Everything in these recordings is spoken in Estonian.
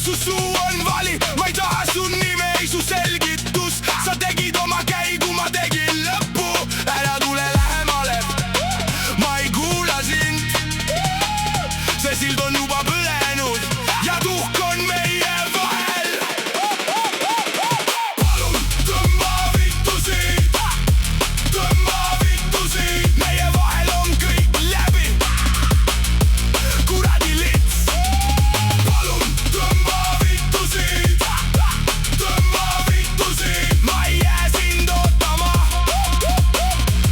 su suu on vali, ma ei taha su nime, ei su selgitus. Sa tegid oma käigu, ma tegin lõppu. Ära tule lähemale, ma ei kuula sind. See sild on juba põlenud ja tuhk on meie vahel. Palun tõmba vittu siit, tõmba vittu siit. Meie vahel on kõik läbi, kuradi lits. Palun tõmba vittu siit, tõmba vittu siit. Ma ei jää sind ootama,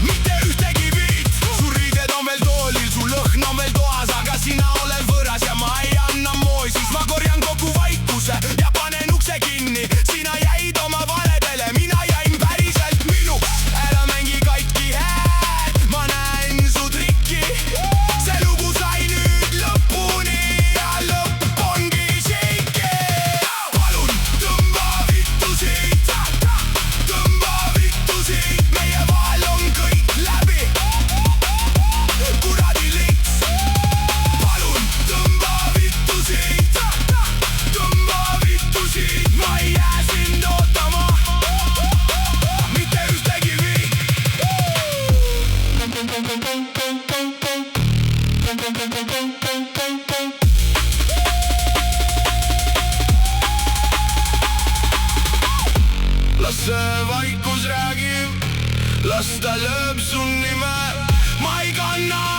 mitte ühtegi viit. Su riided on veel toolil, su lõhn on veel toas, aga sina oled võõras ja ma ei anna mooi. Siis ma korjan kogu vaikuse ja panen ukse kinni. Sina jäid oma valedele, mina jäin päriselt minuks. Ära mängi katki hääd, ma näen su trikki. See lugu sai nüüd lõpuni ja lõpp ongi šeiki. Palun tõmba vittu siit, tõmba vittu siit. Meie vahel on kõik läbi, kuradi lits. Palun tõmba vittu siit, tõmba vittu siit. Ma ei jää sind ootama, mitte ühtegi viit. Las see vaikus räägib, las ta lööb su nime. Ma ei kanna